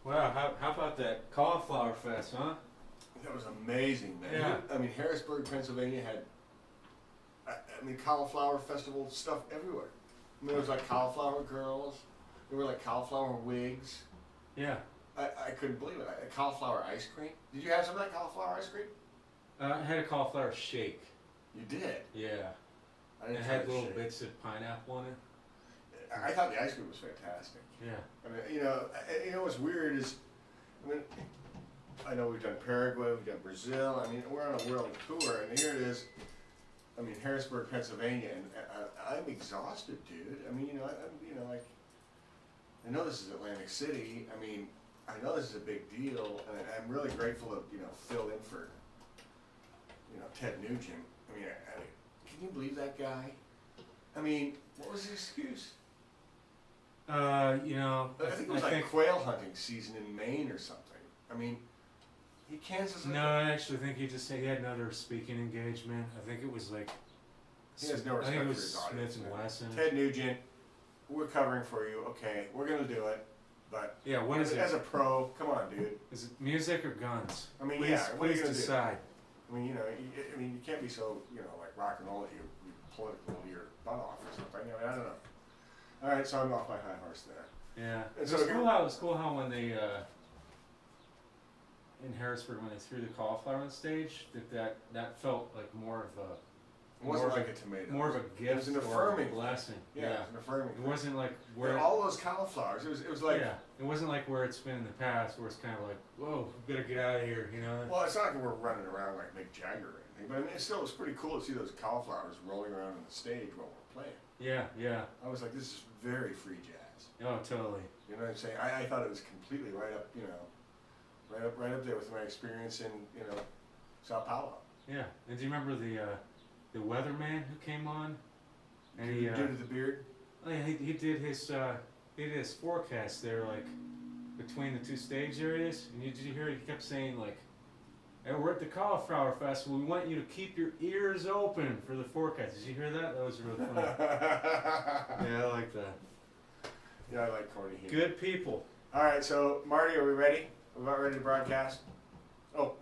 Wow, how about that cauliflower fest, huh? That was amazing, man. Yeah. I mean, Harrisburg, Pennsylvania had, I mean, cauliflower festival stuff everywhere. I mean, there was like cauliflower girls. There were like cauliflower wigs. Yeah. I couldn't believe it. Cauliflower ice cream. Did you have some of that cauliflower ice cream? I had a cauliflower shake. You did? Yeah. I And didn't it try had the little shake. bits of pineapple in it. I thought the ice cream was fantastic. Yeah. I mean, you know what's weird is, I mean, I know we've done Paraguay, we've done Brazil. I mean, we're on a world tour, and here it is. I mean, Harrisburg, Pennsylvania, and I'm exhausted, dude. I mean, like, I know this is Atlantic City. I mean, I know this is a big deal, and I'm really grateful to, fill in for, Ted Nugent. I mean, can you believe that guy? I mean, what was his excuse? I I think it was like quail hunting season in Maine or something. I mean, he cancels it. No, I actually think he had another speaking engagement. I think it was like. He has no I think respect it for was his audience. Smith and Wesson. Ted Nugent, we're covering for you. Okay, we're gonna do it, but Yeah, what is it? as a pro, come on, dude. Is it music or guns? I mean, Please, yeah. What are you please gonna decide. do? I mean, you can't be so, like rock and roll that you political your butt off or something. I mean, I don't know. All right, so I'm off my high horse there. Yeah, And it's so cool how when they in Harrisburg when they threw the cauliflower on stage that felt like more of a It wasn't like a tomato. more of a gift It was an or affirming a blessing. Yeah, it was an affirming. It wasn't like Where where all those cauliflowers, it was like. yeah, it wasn't like where it's been in the past where it's kind of like whoa, we better get out of here, Well, it's not like we're running around like Mick Jagger or anything, but I mean, it was pretty cool to see those cauliflowers rolling around on the stage while we're playing. Yeah. I was like, this is very free jazz. Oh, totally. You know what I'm saying? I thought it was completely right up, right up there with my experience in, Sao Paulo. Yeah. And do you remember the weatherman who came on? And Due to the beard. Oh yeah, he did his forecast there, like between the two stage areas. And did you hear? He kept saying like, "Hey, we're at the Cauliflower Festival. We want you to keep your ears open for the forecast." Did you hear that? That was really funny. Yeah, I like that. Yeah, I like corny humor. Good people. All right, so Marty, are we ready? We're about ready to broadcast. Oh,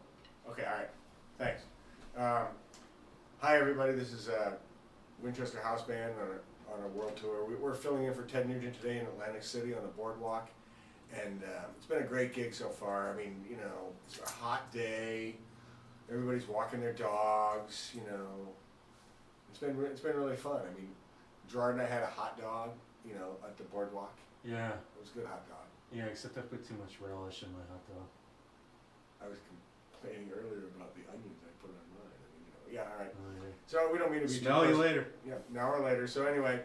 okay. All right. Thanks. Hi, everybody. This is Winchester Howse Band on a world tour. We're filling in for Ted Nugent today in Atlantic City on the boardwalk, and it's been a great gig so far. I mean, it's a hot day. Everybody's walking their dogs. It's been really fun. I mean, Gerard and I had a hot dog. At the boardwalk. Yeah. It was a good hot dog. Yeah, except I put too much relish in my hot dog. I was complaining earlier about the onions I put on mine. I mean, yeah, all right. Oh, yeah. So we don't mean to be Smell you later. Yeah, an hour later. So anyway,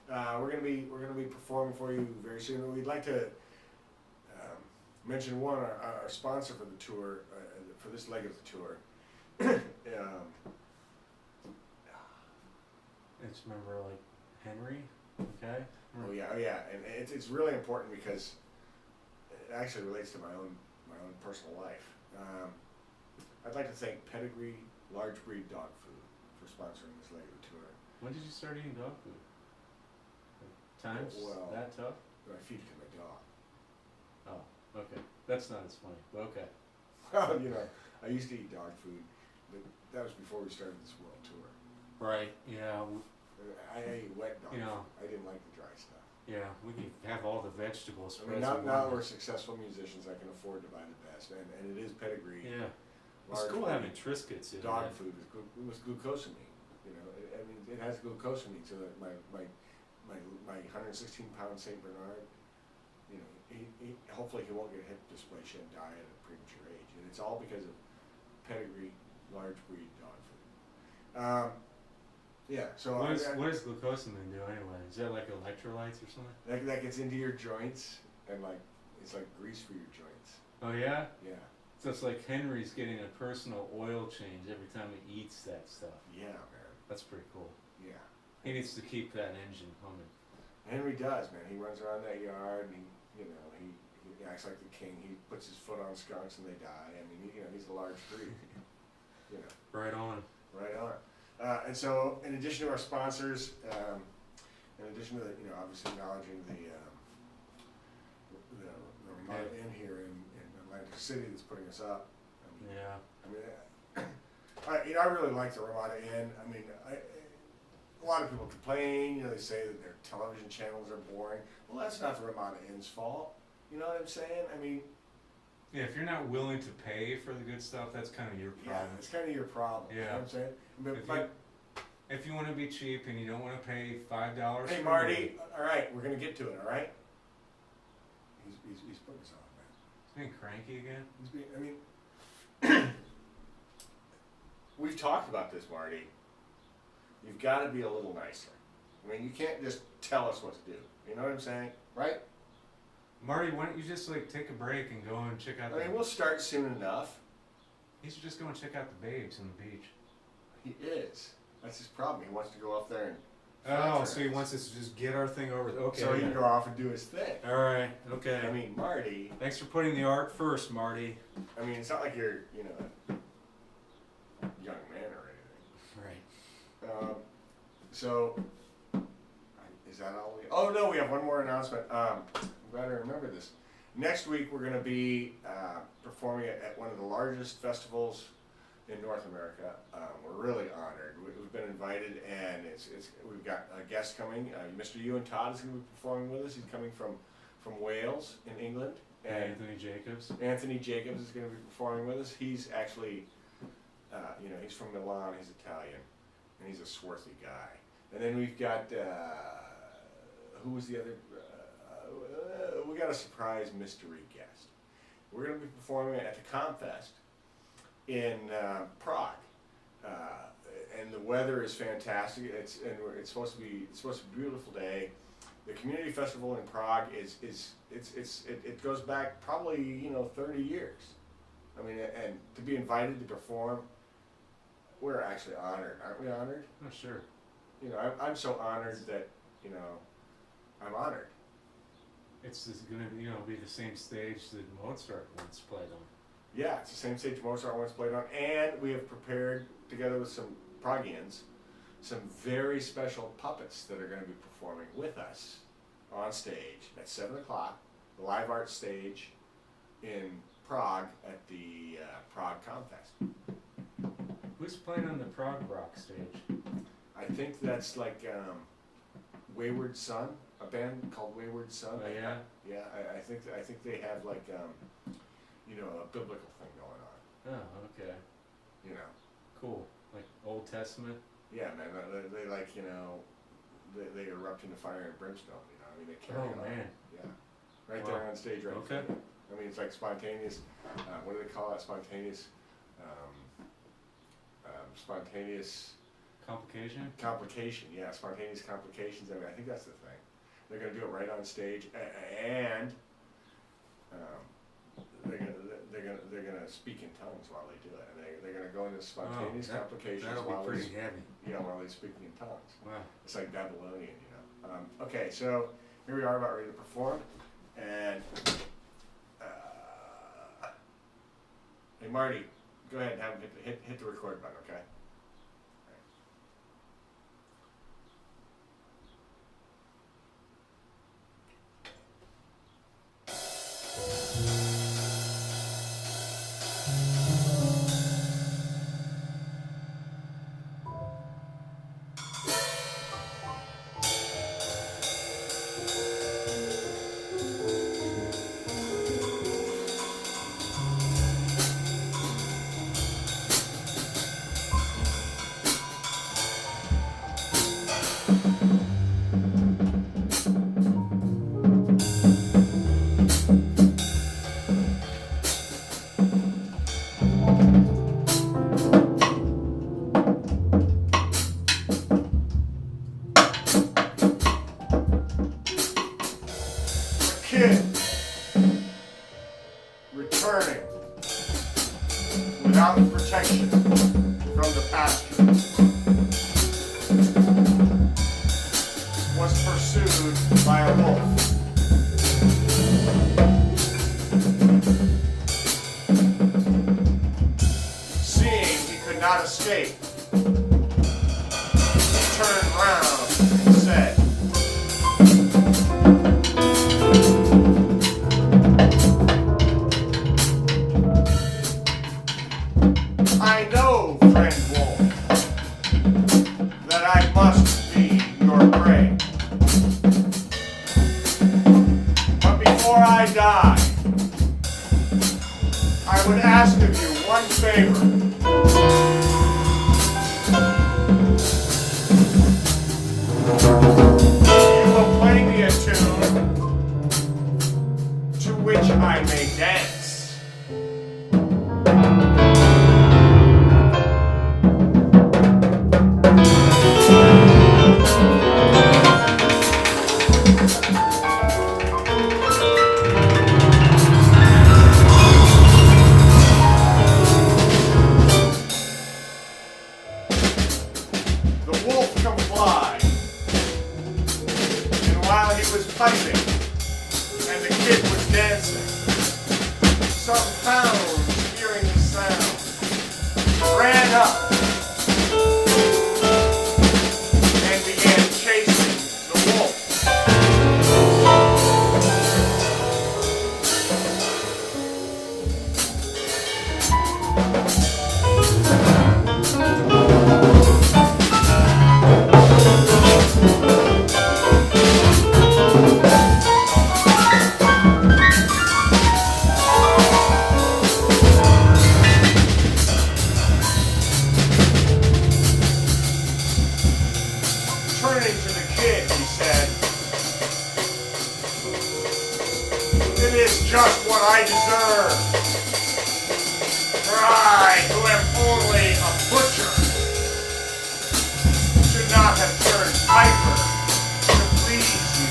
we're gonna be performing for you very soon. We'd like to mention our sponsor for the tour, for this leg of the tour. It's remember like Henry, okay? Oh yeah, and it's really important because it actually relates to my own personal life. I'd like to thank Pedigree Large Breed Dog Food for sponsoring this leg of the tour. When did you start eating dog food? Times that tough? I feed it to my dog. Oh, okay. That's not as funny, but okay. Well, I used to eat dog food, but that was before we started this world tour. Right. Yeah. I ate wet dog food. I didn't like the dry stuff. Yeah, we can have all the vegetables. I mean, now we're successful musicians. I can afford to buy the best, and it is Pedigree. Yeah. It's cool having Triscuits. Dog food with glucosamine. I mean, it has glucosamine, so that my 116-pound Saint Bernard, hopefully he won't get hip dysplasia and die at a premature age, and it's all because of Pedigree Large Breed Dog Food. Yeah, so what does glucosamine do anyway? Is that like electrolytes or something? That gets into your joints and it's like grease for your joints. Oh yeah? Yeah. So it's like Henry's getting a personal oil change every time he eats that stuff. Yeah, man. That's pretty cool. Yeah. He needs to keep that engine humming. Henry does, man. He runs around that yard and he acts like the king. He puts his foot on skunks and they die. I mean, he's a large breed. Right on. Right on. And so, in addition to our sponsors, in addition to obviously acknowledging the Ramada Inn here in city that's putting us up. Yeah. I really like the Ramada Inn. A lot of people complain, they say that their television channels are boring. Well, that's not the Ramada Inn's fault. You know what I'm saying? Yeah, if you're not willing to pay for the good stuff, that's kind of your problem. Yeah, it's kind of your problem. Yeah. You know what I'm saying? If you want to be cheap and you don't want to pay $5 Hey, Marty, all right, we're going to get to it, all right? He's putting us on, man. He's being cranky again? We've talked about this, Marty. You've got to be a little nicer. You can't just tell us what to do. You know what I'm saying? Right? Marty, why don't you just take a break and go and check out we'll start soon enough. He should just go and check out the babes on the beach. He is. That's his problem. He wants to go off there and... Oh, so he wants us to just get our thing over. Okay. So he can go off and do his thing. All right. Okay. Marty... Thanks for putting the art first, Marty. It's not like you're, a young man or anything. Right. So... Is that all we... Oh, no, we have one more announcement. I'm glad I remember this. Next week, we're going to be performing at one of the largest festivals in North America. We're really honored. We've been invited, and we've got a guest coming. Mr. Ewan Todd is going to be performing with us. He's coming from Wales in England. And Anthony Jacobs. Anthony Jacobs is going to be performing with us. He's actually, he's from Milan. He's Italian, and he's a swarthy guy. And then we've got, who was the other? We got a surprise mystery guest. We're going to be performing at the Comfest in Prague, and the weather is fantastic. It's supposed to be a beautiful day. The community festival in Prague it goes back probably 30 years. And to be invited to perform, we're actually honored, aren't we? Honored? Oh, sure. I'm so honored that I'm honored. It's going to be the same stage that Mozart once played on. Yeah, it's the same stage Mozart once played on, and we have prepared, together with some Pragians, some very special puppets that are going to be performing with us on stage at 7 o'clock, the live art stage in Prague at the Prague Comfest. Who's playing on the Prague Rock stage? I think that's Wayward Son, a band called Wayward Son. Oh, yeah? Yeah, I think they have a biblical thing going on. Oh, okay. Cool. Like Old Testament? Yeah, man, they erupt into fire and brimstone, they carry it on. Man. Yeah. Right there on stage, right? Okay. It's like spontaneous, what do they call that? Spontaneous, Complication, yeah, spontaneous complications. I think that's the thing. They're going to do it right on stage, and they're gonna speak in tongues while they do it, and they're going to go into spontaneous complications. That'll be pretty heavy. Yeah, while they're speaking in tongues. Wow. It's like Babylonian, Okay, so here we are about ready to perform, and hey Marty, go ahead and have him hit the record button, okay? Kid returning without protection from the pasture was pursued by a wolf. Seeing he could not escape, he turned round and said, I die, I would ask of you one favor. You will play me a tune to which I may dance. Piping, and the kid was dancing. Some hounds, hearing the sound, ran up and began chasing the wolf. Just what I deserve. For I, who am only a butcher, should not have turned piper to please you.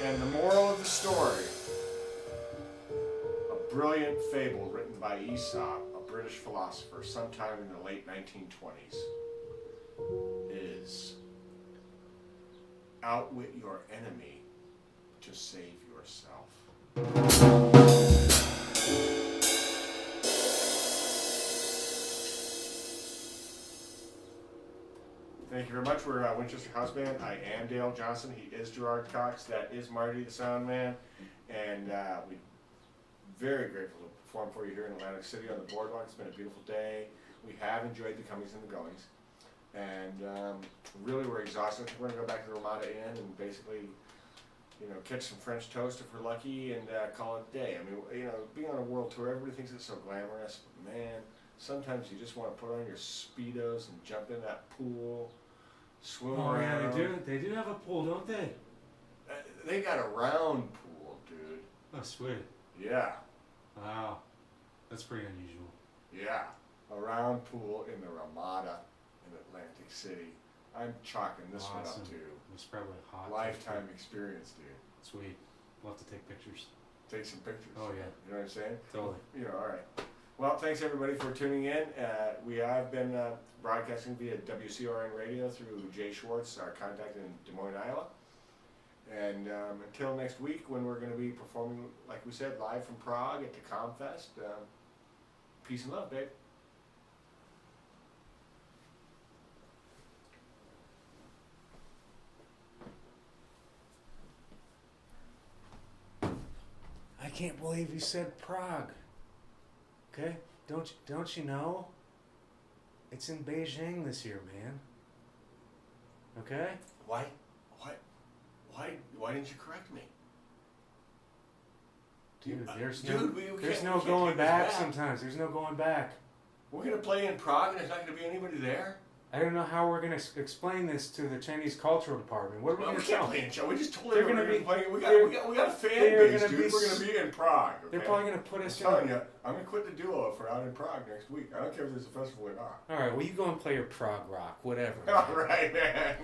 And the moral of the story, a brilliant fable written by Aesop, British philosopher sometime in the late 1920s, is outwit your enemy to save yourself. Thank you very much. We're Winchester Howse Band. I am Dale Johnson. He is Gerard Cox. That is Marty the Sound Man. And we're very grateful to perform for you here in Atlantic City on the boardwalk. It's been a beautiful day. We have enjoyed the comings and the goings. And really we're exhausted. I think we're going to go back to the Ramada Inn and basically, catch some French toast if we're lucky and call it a day. I mean, being on a world tour, everybody thinks it's so glamorous. But man, sometimes you just want to put on your Speedos and jump in that pool, swim around. Yeah, they do. They do have a pool, don't they? They got a round pool, dude. Oh, sweet. Yeah. Wow. That's pretty unusual. Yeah. A round pool in the Ramada in Atlantic City. I'm chalking this one up to It's probably hot. lifetime experience, dude. Sweet. We'll have to take pictures. Take some pictures. Oh, yeah. You know what I'm saying? Totally. All right. Well, thanks everybody for tuning in. We have been broadcasting via WCORN radio through Jay Schwartz, our contact in Des Moines, Iowa. And until next week, when we're going to be performing, like we said, live from Prague at the Comfest, peace and love, babe. I can't believe you said Prague. Okay? Don't you know? It's in Beijing this year, man. Okay? Why didn't you correct me? Dude, there's no going back sometimes. There's no going back. We're going to play in Prague and there's not going to be anybody there? I don't know how we're going to explain this to the Chinese cultural department. What are we going to tell them? We can't play in. We just told them we're going to be playing. We got a fan base, dude. We're going to be in Prague. Okay? They're probably going to put us in. I'm telling you, I'm going to quit the duo if we're out in Prague next week. I don't care if there's a festival or not. All right, well, you go and play your Prague rock, whatever. All right, man.